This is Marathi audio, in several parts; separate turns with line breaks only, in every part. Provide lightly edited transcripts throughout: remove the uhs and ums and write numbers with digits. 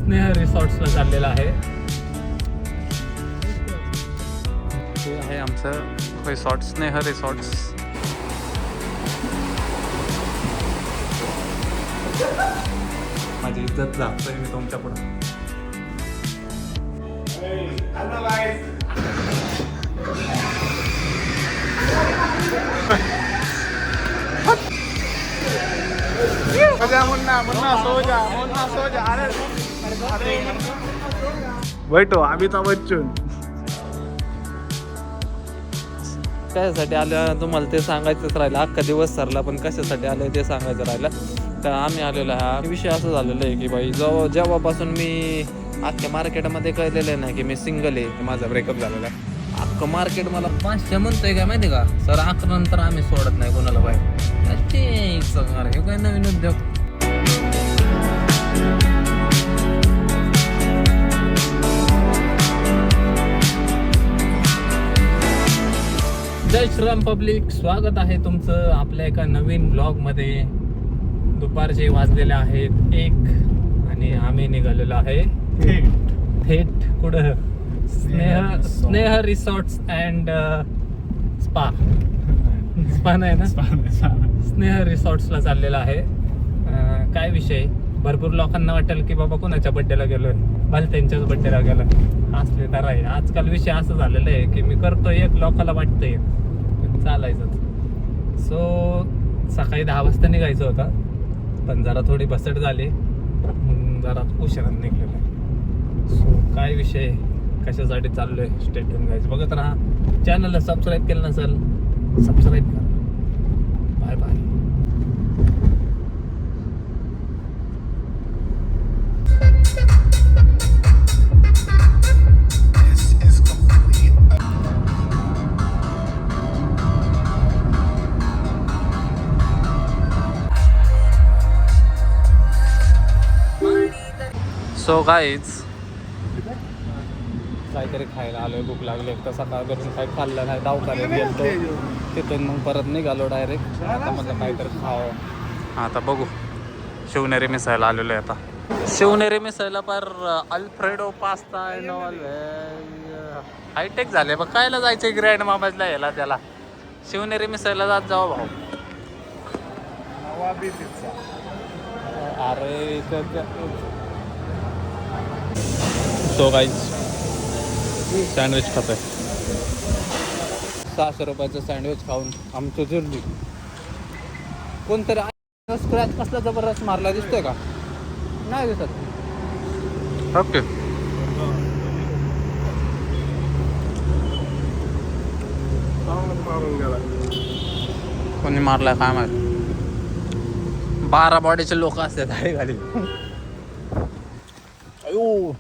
स्नेह रिसॉर्ट्सला चाललेला आहे. हे आहे आमचं रिसॉर्ट, स्नेह रिसॉर्ट्स. माझी इज्जत जातोय मी तुमच्या पुढे.
बैठो अमिताभ बच्चन.
कशासाठी आलं तुम्हाला ते सांगायचंच राहिलं. अख्खा दिवस सरला पण कशासाठी आलं ते सांगायचं राहिलं. तर आम्ही आलेलो हा विषय असं झालेला आहे की बाई जेव्हापासून मी अख्ख्या मार्केटमध्ये कळलेलं आहे ना की मी सिंगल आहे, की माझा ब्रेकअप झालेला आहे. अख्खं मार्केट मला 500 म्हणतोय काय माहिती का सर. 11 नंतर आम्ही सोडत नाही कोणाला बाहेर. हे काय नवीन उद्योग. जय श्रीराम पब्लिक, स्वागत आहे तुमचं आपल्या एका नवीन ब्लॉगमध्ये. दुपारचे वाजलेले आहेत 1 आणि आम्ही निघालेलो आहे थेट कुठं स्नेह रिसॉर्ट्स अँड स्पा नाही ना, स्नेह रिसॉर्ट्सला चाललेला आहे. काय विषय, भरपूर लोकांना वाटेल की बाबा कोणाच्या बड्डेला गेलोय, भले त्यांच्याच बड्डेला गेलो असले तर आहे. आजकाल विषय असं झालेला आहे की मी करतोय एक, लोकांना वाटतंय पण चालायचंच. सो सकाळी 10 वाजता निघायचं होतं पण जरा थोडी बसट झाली, जरा उशिराने निघलेलं. सो काय विषय, कशासाठी चाललोय स्टे ट्यून गाईज. बघत राहा. चॅनलला सबस्क्राईब केलं नसेल सबस्क्राईब करा. Bye bye. सो गाईज काहीतरी खायला आलोय, भूक लागली. तर सकाळपासून काही खाल्लं नाही, दवाखान्यात गेलो तिथून मग परत निघालो डायरेक्ट. आता म्हटलं काहीतरी खावं. आता बघू, शिवनेरी मिसळला आलेलो आहे. आता शिवनेरी मिसळला पर Alfredo pasta and all hi tech झाले. बघ कायला जायचं ग्रँड मामाजला यायला त्याला. शिवनेरी मिसळला जात जावं भाऊ. अरे सो गाईज सँडविच खातोय. 600 रुपयाचं सँडविच खाऊन आमचं जिरली. कोणतरी स्क्रॅच कसला जबरदस्त मारला दिसतोय का? नाही दिसत. ओके कोणी मारलाय काय माहिती. 12 बॉडीचे लोक असतात आहे खाली. अयो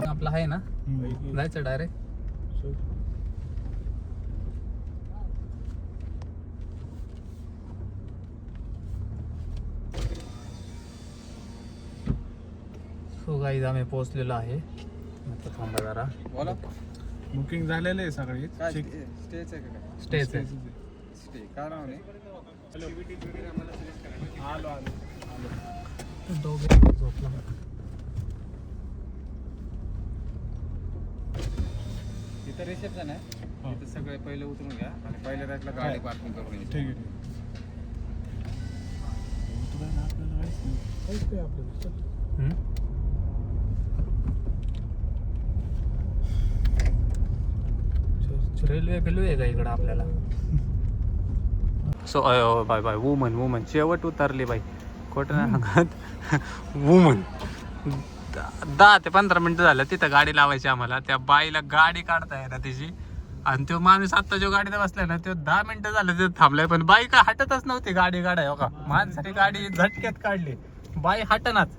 आपला आहे ना, जायचं डायरेक्ट. सो गाईज आम्ही पोहोचलेलो आहे. आता थांबा जरा.
बोला. बुकिंग झालेलं आहे सगळी.
स्टेच आहे.
स्टे का नाव नाही. आलो
दोघे झोपला.
इथं रिसेप्शन आहे. इथं सगळे पहिले उतरून घ्या आणि पहिल्या रॅकला गाडी पार्किंग करून घ्या. ठीक आहे.
रेल्वे बिल्वे आहे का इकडं आपल्याला. सो बाय बाय वुमन शेवट उतरली बाई. खोटं नाही सांगत. वुमन 10 ते 15 मिनिटं झालं तिथं गाडी लावायची आम्हाला. त्या बाईला गाडी काढता आहे ना तिची. आणि तो माणूस आता जो गाडीत बसलाय ना तो 10 मिनिटं झालं तिथं थांबलाय. पण बाई काय हटतच नव्हती गाडी काढाय. हो का, माणसाने गाडी झटक्यात काढली, बाई हटनाच.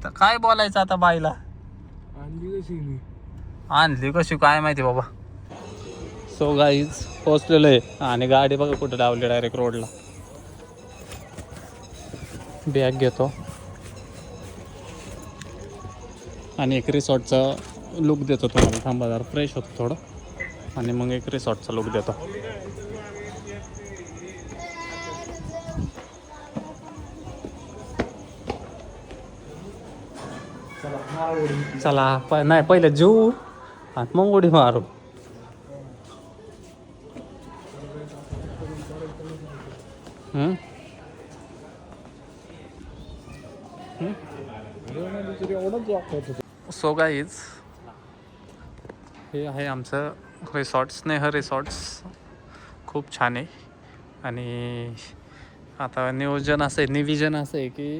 तर काय बोलायचं आता बाईला. आणली कशी काय माहिती बाबा. सो गाईज पोचलेलो आहे आणि गाडी बघा कुठं लावली डायरेक्ट रोडला. बॅग घेतो आणि एक रिसॉर्टचा लुक देतो तुम्हाला. थांबा जरा फ्रेश होतो थोडं आणि मग एक रिसॉर्टचा लुक देतो. चला नाही पहिले जेऊ आणि मग उडी मारू. सो गाईज हे आहे आमचं रिसॉर्ट, स्नेह रिसॉर्ट्स. खूप छान आहे. आणि आता नियोजन असं आहे की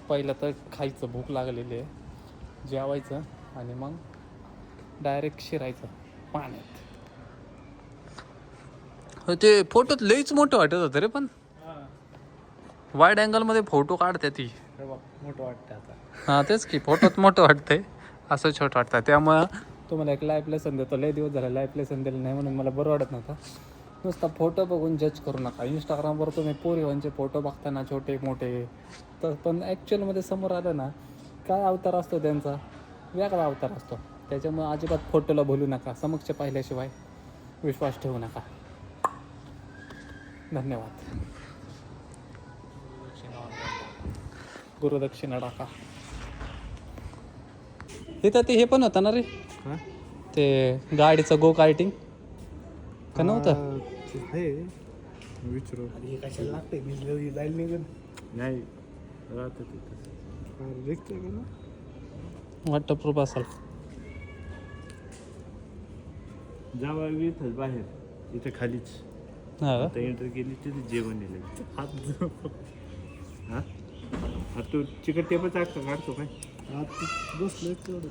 पहिलं तर खायचं, भूक लागलेली आहे, जेवायचं आणि मग डायरेक्ट शिरायचं पाण्यात. ते फोटोत लईच मोठं वाटत होतं रे, पण वाईड अँगलमध्ये फोटो काढते ती
मोठं वाटतं आता.
हां तेच की, फोटोत मोठं वाटतंय, असं छोटं वाटतं. त्यामुळं तुम्हाला एक लाईफ लेसन देतो. लय दिवस झाला लाईफ लेसन दिलं नाही म्हणून मला बरं वाटत नव्हतं. नुसता फोटो बघून जज करू नका. इंस्टाग्रामवर तुम्ही पोरीवांचे फोटो बघताना छोटे मोठे, तर पण ॲक्च्युअलमध्ये समोर आलं ना काय अवतार असतो त्यांचा, वेगळा अवतार असतो. त्याच्यामुळे अजिबात फोटोला बोलू नका, समक्ष पाहिल्याशिवाय विश्वास ठेवू नका. धन्यवाद. गुरुदक्षिणा टाका. इथं ते हे पण होतं ना रे, ते गाडीचं गो कार्टिंग का नव्हतं?
विचारू
हे कशाला लागतंय, भिजलं जाईल निघून.
नाही राहतं तिथं.
वॉटरप्रूफ असेल.
जावा इथं बाहेर, इथं खालीच
हा
आता एंटर केली तिथे जेवण येईल. हात हां आता तू चिकट टेपच काढतो काय?
बसलोय तेवढं.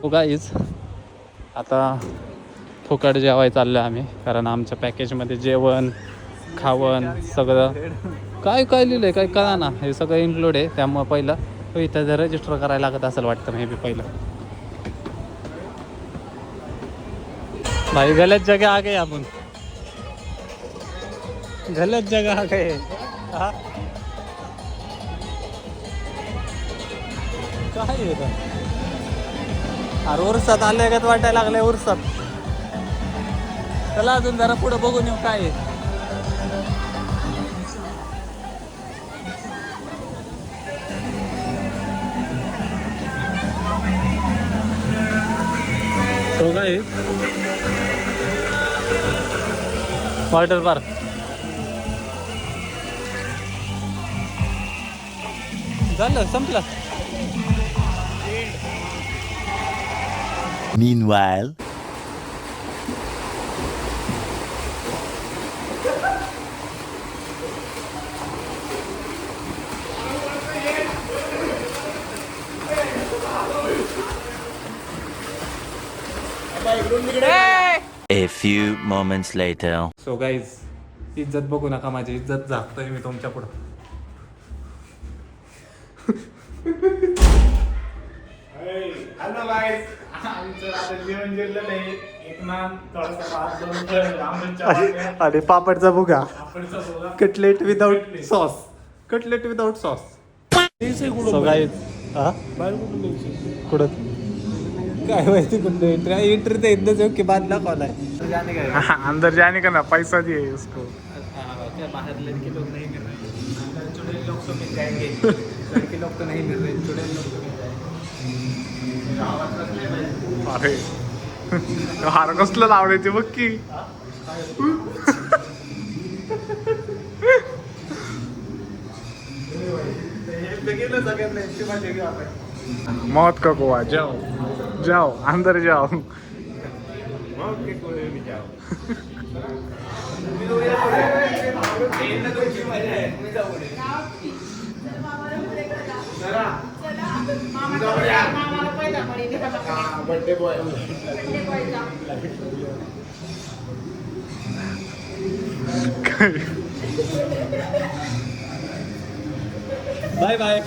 हो गाईज, आता फुकट जेवाय चाललो आम्ही, कारण आमच्या पॅकेजमध्ये जेवण खावण सगळं काय काय लिहिलं आहे काय कळा ना, हे सगळं इन्क्लूड आहे. त्यामुळं पहिलं इथं जर रजिस्टर करायला लागत असेल वाटतं मे बी पहिलं. भाई गलत जगह आ गए आपण, गलत जगह आ गए. हा काय आहे अरे उरसात आले का वाटायला लागले उरसात. चला अजून जरा पुढे बघून येऊ काय आहे. तो काय वॉटर पार्क. झालं संपलं.
Meanwhile, a few moments later.
So guys, इज्जत बघू नका माझी, इज्जत झाकतोय मी तुमच्या पुढं.
हॅलो गाईज, आमचं आता जेवण जेवलं नाही. एक नान, थोडासा भात, 2 फळ, आंब्याच्या वाट्या,
आणि पापडचा बुगा,
पापडचा सोला.
Cutlet without sauce, cutlet without sauce. So guys, हा
बाहेर कुठून द्यायची?
कुठं काय माहिती कुठं एंट्री तर इतना जो के बाद ना कॉल है.
अंदर जाने का ना पैसा दिए उसको.
बाहर लड़के लोग नहीं मिल रहे, अंदर चुड़ैल लोग तो मिल जाएंगे. लड़के लोग तो नहीं मिल रहे, चुड़ैल लोग तो मिल जाएंगे.
अरे हार कसलं लावण्याचे बघ की. मौत का कुआं, जाओ जाओ अंदर जाओ. Birthday boy.
Bye bye.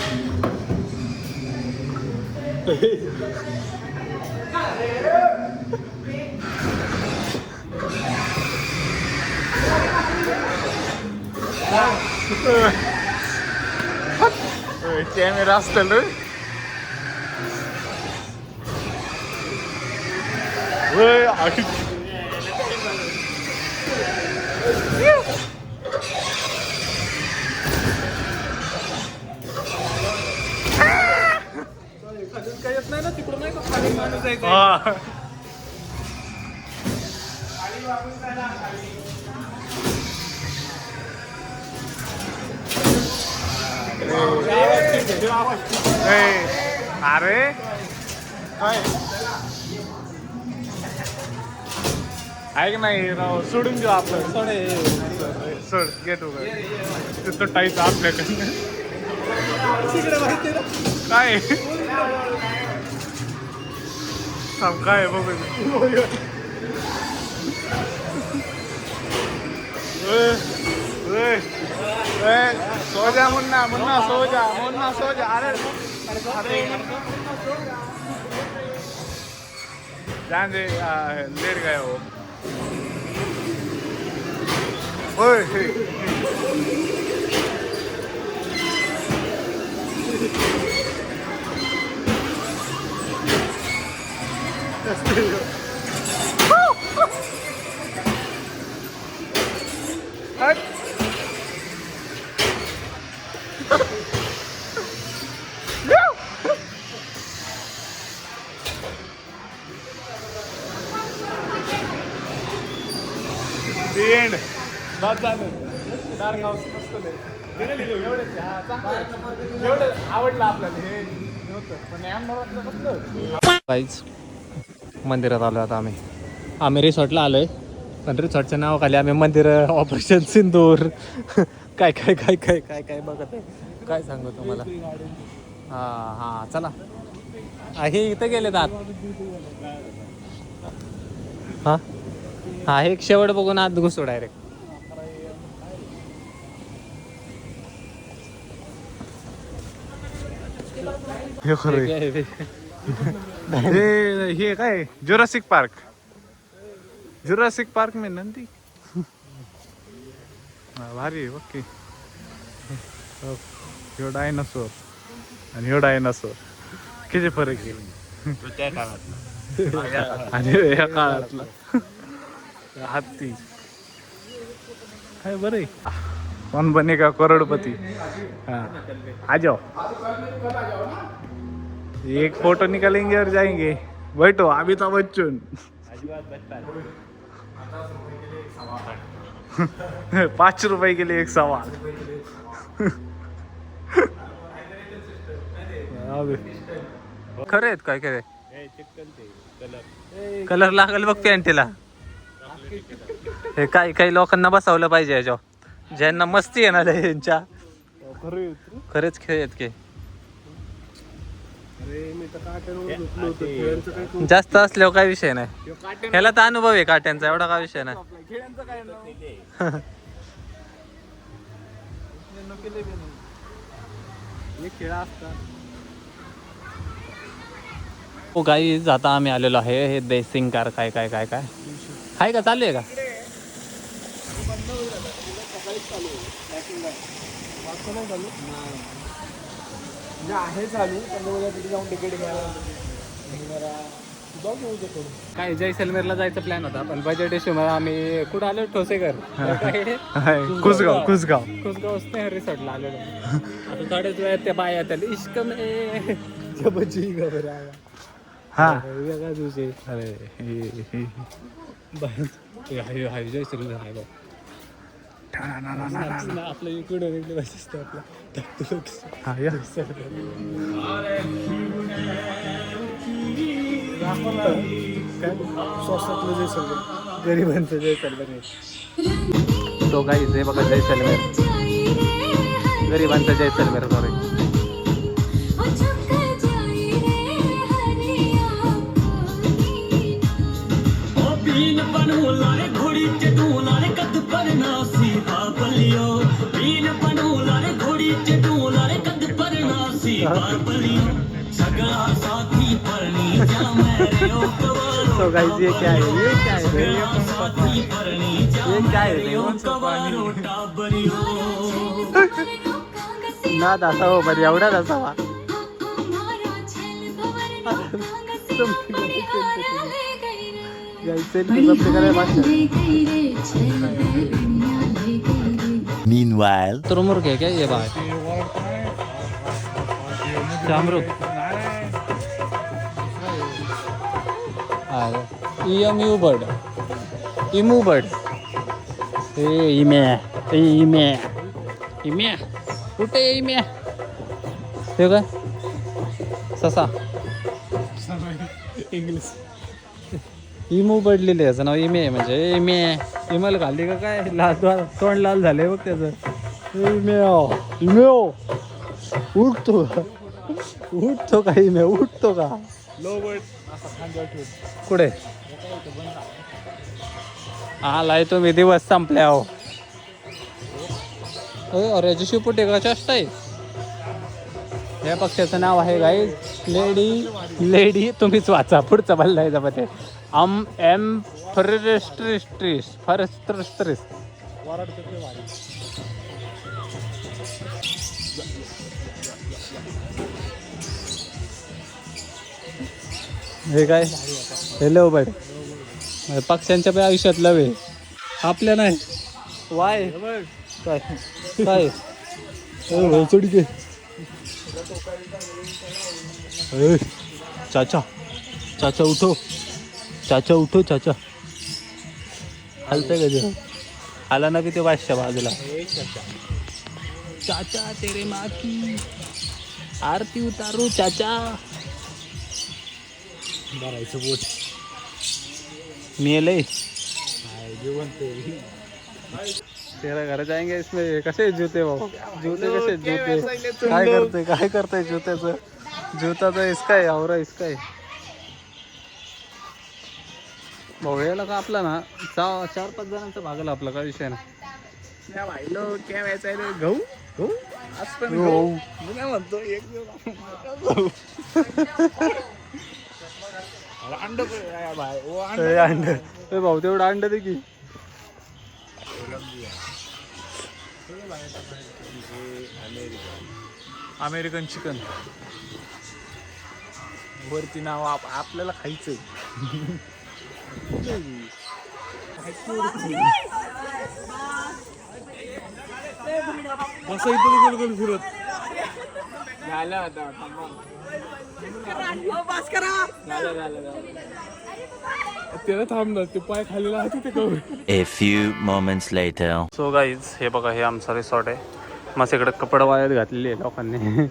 Camera असतल
काय येत नाही ना तिकडून नाही का खाली माणूस जायचं
अरे काय ऐक नाही राव सोडून देऊ आपलं सोड गेट वगैरे तिथं टाईचं आपल्याकडनं काय काय बघू सो जा मुन्ना मुन्ना सो जा अरे जान दे लेट गए वो ओए एंड बस झालं डार्क हाऊस मस्त एवढं आवडलं आपल्याला हे नव्हतं
काहीच मंदिरात आलो आता आम्ही रिसॉर्टला आलोय पण रिसॉर्टच्या नावाखाली आम्ही मंदिर ऑपरेशन सिंदूर काय काय काय काय काय काय बघत आहे काय सांगू तुम्हाला हां चला हे इथं गेले आत हा एक शेवट बघून आत घुसतो डायरेक्ट
हे खरं हे काय जुरासिक पार्क में नंदी भारी ओके ह्यो डायनासोर आणि ह्यो डायनासोर किती फरक आहे आणि या काळातला हत्ती काय बरं कौन बनेगा करोड़पति हाँ आ जाओ एक फोटो निकालेंगे और जाएंगे बैठो अमिताभ बच्चन 5 रुपए के लिए एक सवाल
खरे आहेत काय काय कलर लागेल बघ पॅन्टीला हे काही लोकांना बसवलं पाहिजे याच्यावर ज्यांना मस्ती येणार आहे यांच्या खरेच खेळ आहेत की जास्त असल्यावर काय विषय नाही ह्याला तर अनुभव आहे काट्यांचा एवढा काय विषय नाही हो गाईज आता आम्ही आलेलो आहे हे देसिंग कार काय काय काय काय आहे का चालू आहे का
आहे चालू पण तिथे जाऊन तिकीट घ्यायला
काय जैसलमेरला जायचा प्लॅन होता पण बजेट इश्यू मध्ये आम्ही कुठं आलो ठोसेकर
कुसगाव
रिसॉर्टला आलेलो आता थोड्याच वेळात त्या बाया त्याला इश्क में जबजी घबरा
हा
वेगळा दिवशी
अरे
जैसलमेर आहे आपलं इकडे बसते
स्वस्तातलं जैसलमेर गरिबांचं जैसलमेर
तो काही जे बघा जैसलमेर गरिबांचा जैसलमेर सॉरी
सगळा साथी परणी
तो गाइस ये क्या है, ये क्या है, ये क्या है ना दासा हो बरी एवढा दासावा
Meanwhile,
तुरमुर्ग है क्या ये बात शामरुख इमू बर्ड इमे कुठे इमे ते काय ससा
इंग्लिश
इमू पडलेले याचं नाव इमे म्हणजे इमल घालली का काय लाल तोंड लाल झाले बघ त्याचं इमेओ उठतो का इमे उठतो का
लो बर्ड असा खांद्यावर ठेवून
कुठे आलाय तुम्ही दिवस संपल्या हो अरे याची शिपुटे का चष्ट आहे या पक्षाचं नाव आहे गाईज लेडी तुम्हीच वाचा पुढचं बल्ला आहे ते एम फॉरेस्ट्रिस हे काय हे लव बर्ड पक्ष्यांच्या पण आयुष्यात लव आहे आपल्या नाही वाय काय काय चढके चाचा उठो चाचा हलतंय का ते आला ना बी ते वाशच्या बाजूला चाचा तेरे माँ की आरती उतारू चाचा
भरायचं बोट
मेले
जिवंत
तेरा घर जाएंगे इसमें कसे जूते भाऊ जूते कसे जूते काय करते जूत्याचं जूताचं इसका आहे आवरा इसका आहे भाऊ याला का आपला ना 4-5 जणांचा भागला आपला काय विषय ना
त्या भाईलो काय व्हायचं रे गहू असं
गहू.
मी काय म्हणतो एक अंड भाई ओ
अंड भाऊ तेवढं अंड दे की
अमेरिकन चिकन वरती नाव आपल्याला खायचंय बस इथं गोल फिरत झालं आता त्याला थांबणार ते पाय खाली आहे ते करू
a few moments later.
So guys हे बघा हे आमचा रिसॉर्ट आहे मस्त इकडे कपडे वायात घातलेली आहे लोकांनी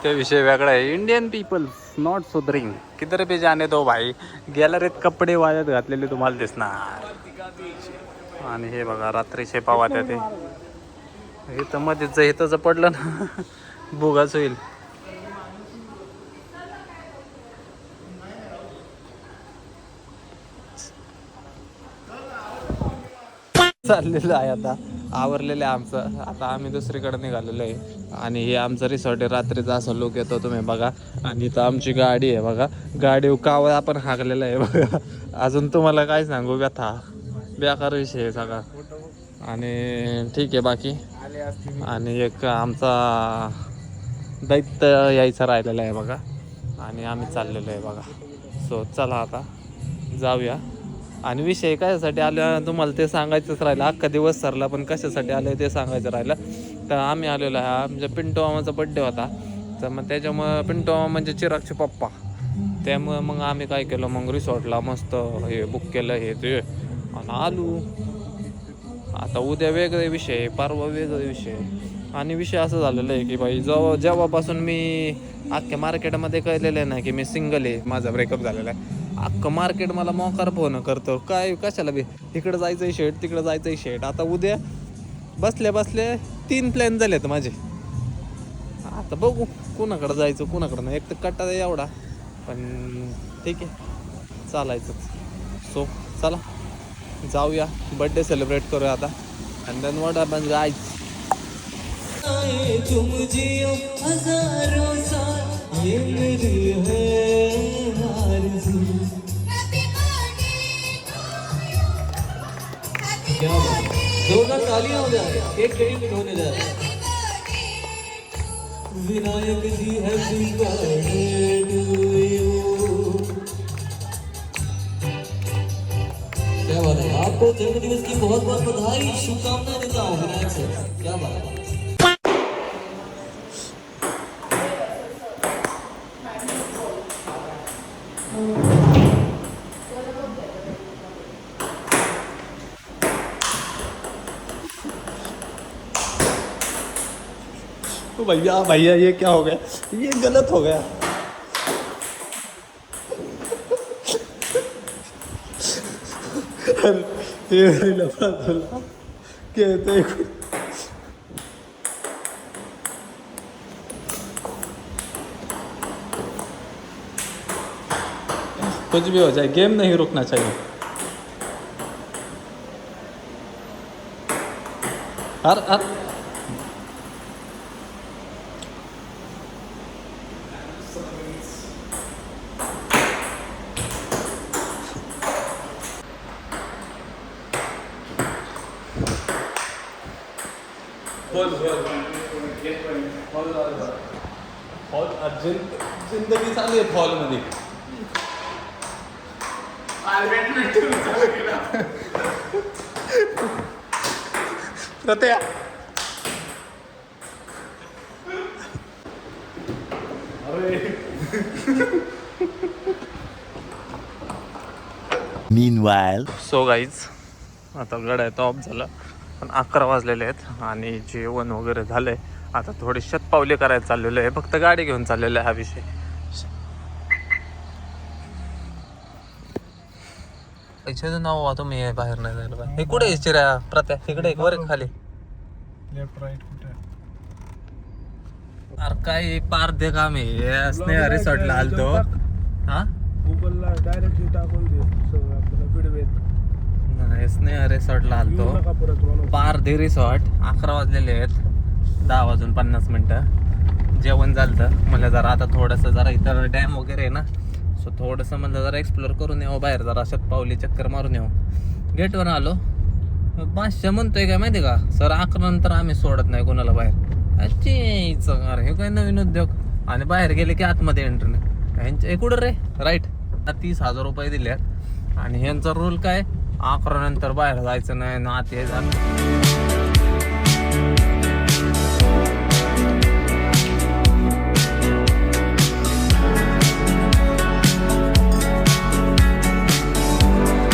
ते विषय वेगळा आहे इंडियन पीपल्स नॉट सुधरिंग किधर भी जाने दो भाई गॅलरीत कपडे वायात घातलेले तुम्हाला दिसणार आणि हे बघा रात्रीचे पावा त्या ते इथं मध्येच इथंच पडलं ना बुगाच होईल चाललेलं आहे आता आवरलेलं आहे आमचं आता आम्ही दुसरीकडे निघालेलो आहे आणि हे आमचं रिसॉर्ट आहे रात्रीचा असा लुक येतो तुम्ही बघा आणि इथं आमची गाडी आहे बघा गाडी कावं आपण हाकलेलं आहे बघा अजून तुम्हाला काय सांगू व्यथा बेकार विषय आहे सगळा आणि ठीक आहे बाकी आणि एक आमचा दैत्य यायचं राहिलेलं आहे बघा आणि आम्ही चाललेलो आहे बघा सो चला आता जाऊया आणि विषय कशासाठी आलं तुम्हाला ते सांगायचंच राहिलं अख्खा दिवस सरला पण कशासाठी आलं ते सांगायचं राहिलं तर आम्ही आलेलो आहे आमच्या पिंटू मामाचा बड्डे होता तर मग त्याच्यामुळं पिंटू मामा म्हणजे चिरागचे पप्पा त्यामुळं मग आम्ही काय केलं मग रिसॉर्टला मस्त हे बुक केलं हे ते आणि आलो आता उद्या वेगळे विषय परवा वेगळे विषय आणि विषय असं झालेलं आहे की भाई जेव्हापासून मी अख्ख्या मार्केटमध्ये कळलेलं आहे ना की मी सिंगल आहे माझा ब्रेकअप झालेला आहे अख्खं मार्केट मला मोकार फोन करतो काय कशाला बी इकडं जायचंय शेट तिकडं जायचंय शेट आता उद्या बसल्या 3 प्लॅन झालेत माझे आता बघू कुणाकडं जायचं कुणाकडं नाही एक तर कट्टा एवढा पण ठीक आहे चालायचंच सो चला जाऊया बर्थडे सेलिब्रेट करूया आता आणि देन व्हॉट हॅपन्स गाईज तुम जियो हजारों साल
ये मेरी है आरज़ू। क्या बात है, जोरदार तालियां हो जाए, केक कटिंग होने जा रहा है। विनायक जी हैप्पी बर्थडे टू यू। क्या बात है, आपको जन्मदिवस की बहुत बहुत बधाई, शुभकामनाएं देता हूँ विनायक सर। क्या बात है।
तो भैया भैया ये क्या हो गया, ये गलत हो गया। ये लफड़ा थोड़ा कहते कुछ भी हो जाए, गेम नहीं रुकना चाहिए। हर जिंदगी चालू आहे हॉल मध्ये.
Meanwhile.
सो गाईज आता गड आहे तो ऑफ झाला, पण 11 वाजलेले आहेत आणि जेवण वगैरे झालंय. आता थोडी शतपावली करायला चाललेलं आहे, फक्त गाडी घेऊन चाललेलं आहे. हा विषय पैशाचं नाव वा तुम्ही बाहेर नाही जायला पाहिजे. हे कुठे चिऱ्या प्रत्या इकडे एक वर एक खाली
लेफ्ट राईट कुठे
अरे काय पार दे काम आहे. स्नेहा रिसॉर्टला आलतो. हा
गुगलला डायरेक्टली टाकून दे सगळं आपल्याला फीडबॅक.
स्नेहा रिसॉर्टला आलतो.
नका परत म्हणून.
पारधी रिसॉर्ट. 11 वाजलेले आहेत, 10 वाजून 50 मिनटं. जेवण झालं म्हणलं जरा आता थोडंसं जरा इतर डॅम वगैरे आहे ना, सो थोडंसं म्हणलं जरा एक्सप्लोर करून येऊ बाहेर, जरा शतपावली चक्कर मारून येऊ. गेटवर आलो, बादशाह म्हणतोय काय माहिती का, सर 11 नंतर आम्ही सोडत नाही कोणाला बाहेर. अरे हे काय नवीन उद्योग. आणि बाहेर गेले की आतमध्ये एंट्री नाही. ह्यांच्या कुठं रे राईट 30,000 रुपये दिल्यात आणि ह्यांचा रूल काय, 11 नंतर बाहेर जायचं नाही ना आत यायचं.